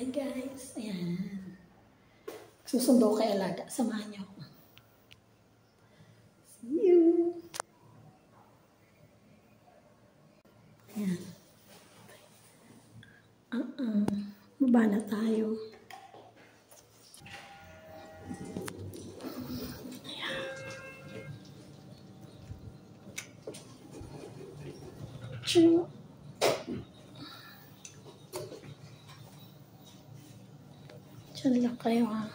Hi guys, ayan. Susundo kay Alaga, samahan niyo ako. See you! Ayan. Baba na tayo. Ayan. Ching! Diyan lang kayo ha.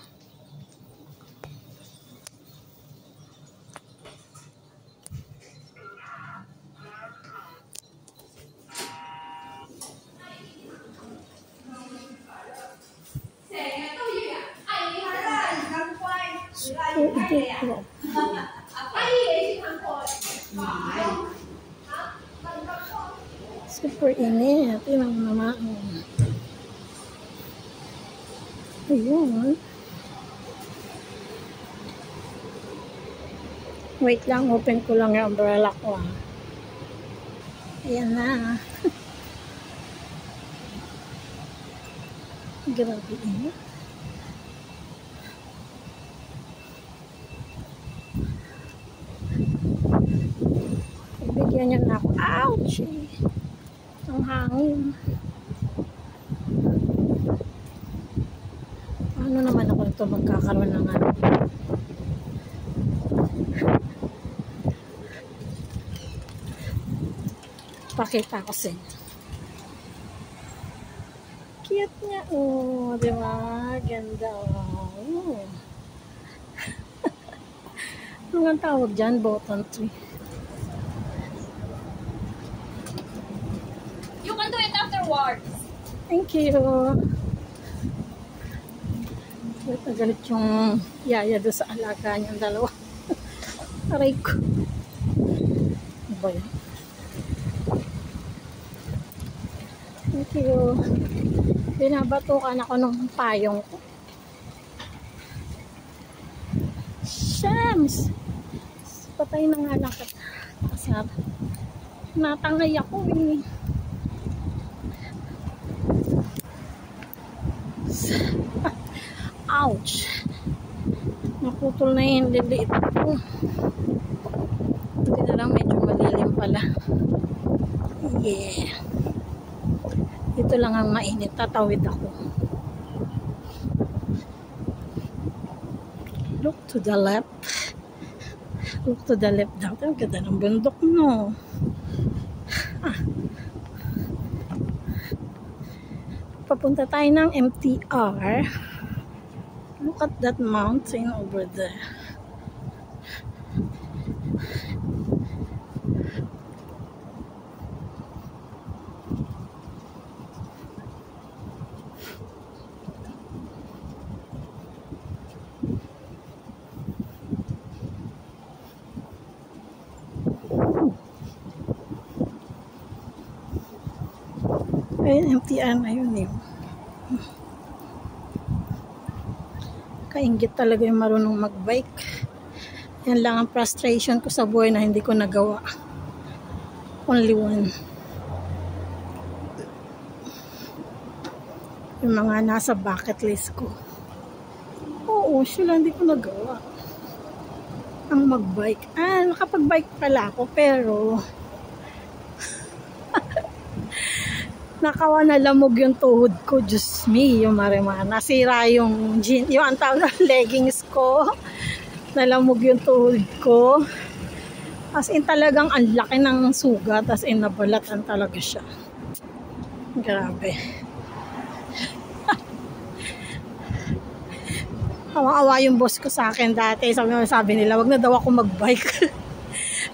Super init. Tingnan mo naman. Ayun. Wait lang, open ko lang yung umbrella ko. Ayan na. Grabe init. Bigyan niya na ako. Ouch! Ang hangin. Ano naman ako ito magkakaroon ng ano? Pakita ko sa inyo. Cute niya. Oh, di ba? Ganda. Oh. Ano ang tawag dyan? Button tree. You can do it afterwards. Thank you. Galit yung yaya doon sa alaga niyang dalawa. Aray ko. Ano ba yan? Thank you. Binabatukan ako ng payong ko. Shams! Patay na nga lang kasar. Natangay ako eh. Ouch! Naputol na yung liliit ko. Hindi na lang, medyo malilim pala. Yeah. Ito lang ang mainit. Tatawid ako. Look to the left. Look to the left daw. Ang ganda ng bundok, no? Papunta tayo ng MTR. Look at that mountain over there. Ayun, MTR na yun eh. Kaingit talaga yung marunong magbike. Yan lang ang frustration ko sa buhay na hindi ko nagawa. Only one. Yung mga nasa bucket list ko. Oo, sila hindi ko nagawa. Ang magbike. Nakapag-bike pala ako pero nakawa na lamog yung tuhod ko. Diyos me, yung marima. Nasira yung jean, yung antawag na leggings ko. Nalamog yung tuhod ko. As in talagang ang laki ng sugat. As in nabalatan talaga siya. Grabe. Awa-awa yung boss ko sa akin dati. Sabi nila, wag na daw ako magbike.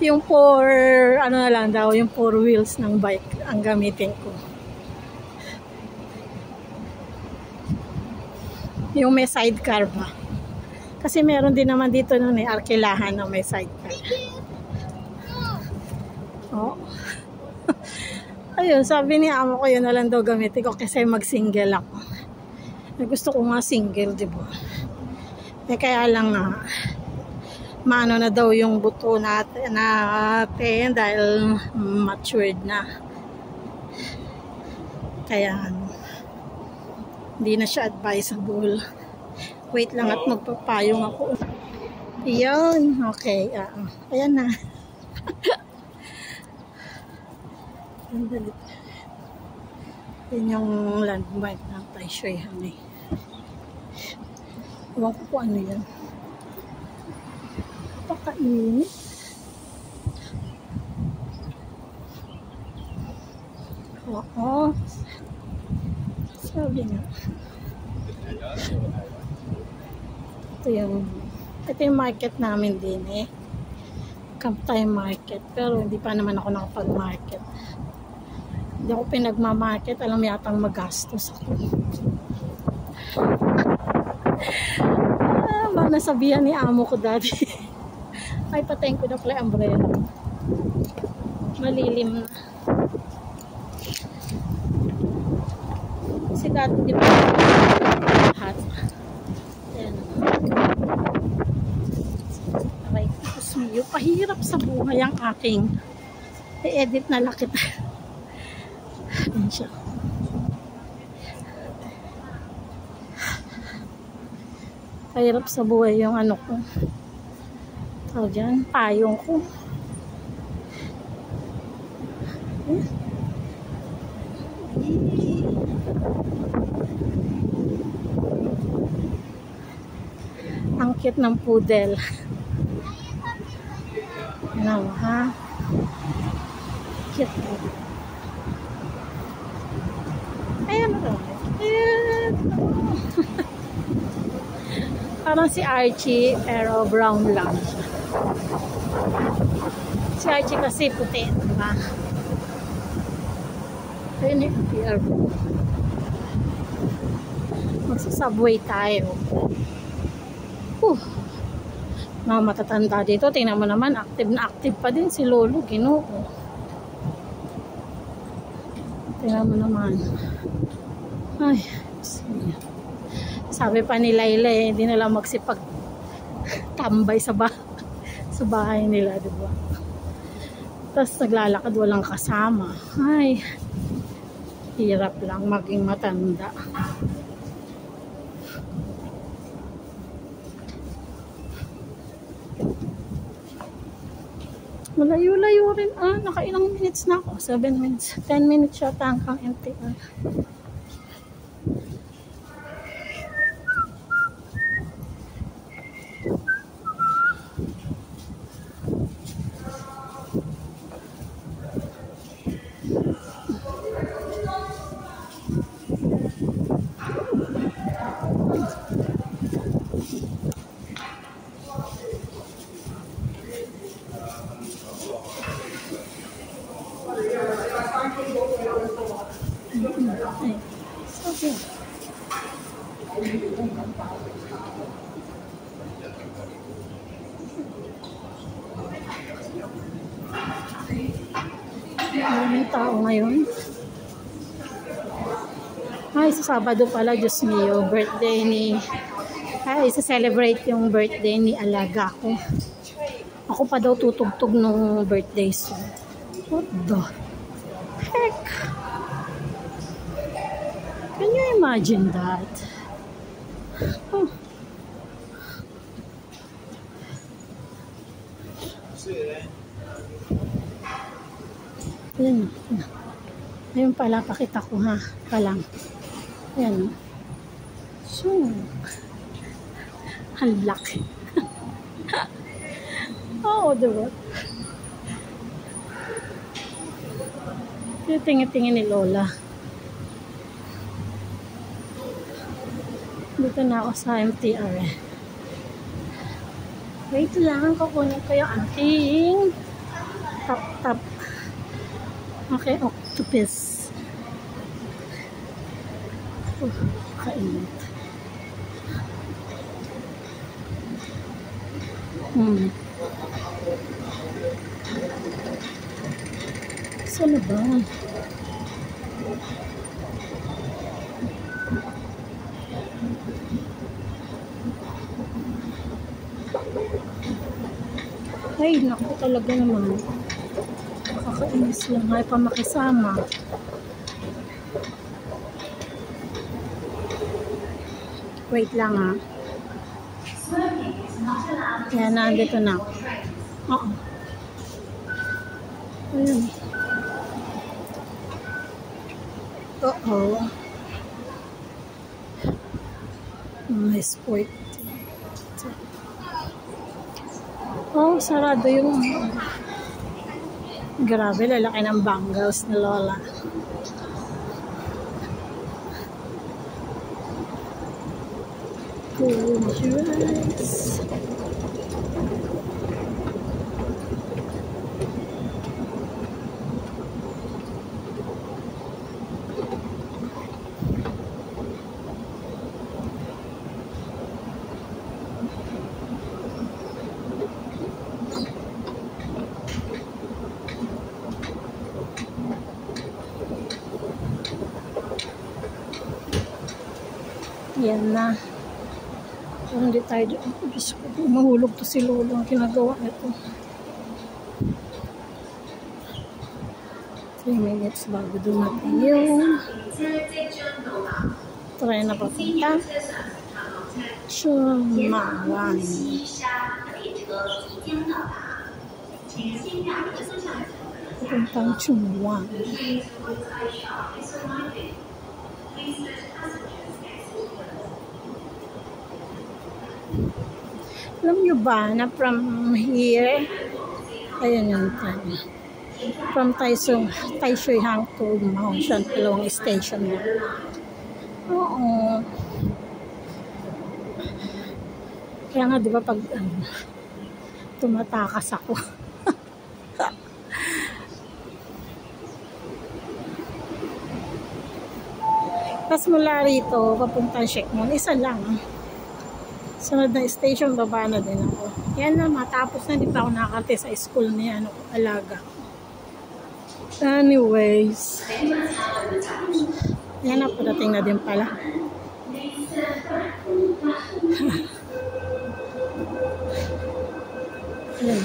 Yung ano na lang daw, yung 4 wheels ng bike ang gamitin ko. Yung may sidecar ba? Kasi meron din naman dito noon arkilahan na may sidecar. Oh. Ayun, sabi ni amo ko yun na lang daw gamitin ko kasi mag-single ako. Gusto ko nga single, di ba? Kaya lang na maano na daw yung buto natin dahil matured na. Kaya Hindi na siya advisable. Wait lang at magpapayong ako. Yun. Okay. Ayan na. Yan yung landmark ng Taishui Han. Ewan ko kung ano yan. Pakainit. Oo. Sabi nga. Ito yung market namin din eh. Kamptay market. Pero hindi pa naman ako nakapag-market. Hindi ako pinagmamarket. Alam yatang magastos ako. Nasabihan ni amo ko dati. Ay, patayin ko na pala yung umbrella. Malilim na. Kasi dati di ba lahat. Ayan. Aray, kusmiyo. Pahirap sa buhay ang aking i-edit na lakit. Ayan siya. Pahirap sa buhay yung ano ko. Tawag dyan, payong ko. Ang cute ng poodle. Ano ha? Cute. Ayan o. Parang si Archie, pero brown lang siya. Si Archie kasi puti, diba? Ayun yung PR ko. Magsasubway tayo. Mga matatanda dito. Tingnan mo naman, active na active pa din si Lolo. Ginoo. Tingnan mo naman. Ay, sabi pa ni Layla eh, hindi nila magsipag tambay sa bahay nila, diba? Tapos naglalakad walang kasama. Ay, hirap lang maging matanda. Malayo-layo rin. Nakailang minutes na ako. 7 minutes. 10 minutes yata hanggang MTR. Maraming tao ngayon. Ay, sa Sabado pala, Diyos mio, birthday ni... Ay, isa-celebrate yung birthday ni alaga ko. Ako pa daw tutugtog nung birthday song. What the heck? Can you imagine that? Oh. Ayan. Ayun pala, pakita ko ha. Palang. Ayan. So, ang laki. Oo, diba? Tingin-tingin ni Lola. Dito na ako sa MTR eh. Wait lang, kukunin ko yung aking tap-tap. Okay, octopus. Kainit. Saan na ba? Ay, naku talaga naman. Kakainis lang. Ay pa makisama. Wait lang ha. Yan, nandito na. Oo. Ayun. Oo. May sport. Oh, sarado yung... Grabe, lalaki ng bangles ni Lola. Gorgeous. Yan na. Kung hindi tayo doon. Diyos ko, mahulog to si Lolo ang ginagawa nito. 3 minutes bago dumating yung try na papunta Chunwan. Papuntang Chunwan. Alam nyo ba na from here, ayun yung time. From Taishui Hang to Maongshan, dalawang station na. Oo. Kaya nga, di ba, pag tumatakas ako. Tapos mula rito, papuntang Shekmon, isa lang. Sunod na station, baba na din ako. Yan na, matapos na, di pa ako nakakarte sa school niya, alaga. Anyways. Yan na, padating na din pala. Yan.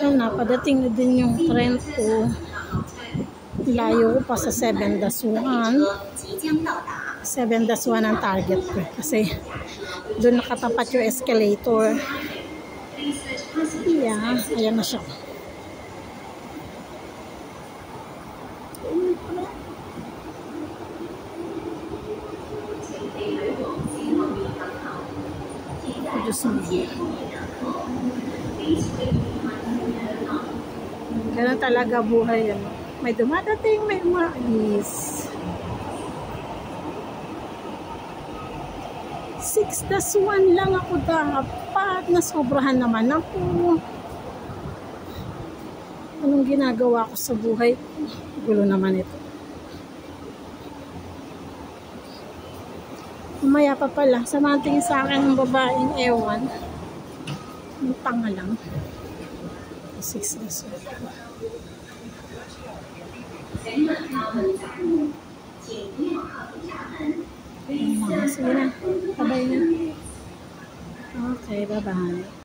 Yan na, padating na din yung trend ko. Layo ko pa sa 7-1. 7-1 ang target ko. Kasi doon nakatapat yung escalator. Yeah, ayan na siya. Diyos mo. Ganun talaga buhay yan. May dumadating, may umalis. 6-1 lang ako dapat. Nasobrahan naman ako. Anong ginagawa ko sa buhay? Gulo naman ito. Mamaya pa pala. Samantingin sa akin ng babaeng ewan. Ang tanga lang. 6-1. Sige na. Bye-bye na. Okay, bye-bye.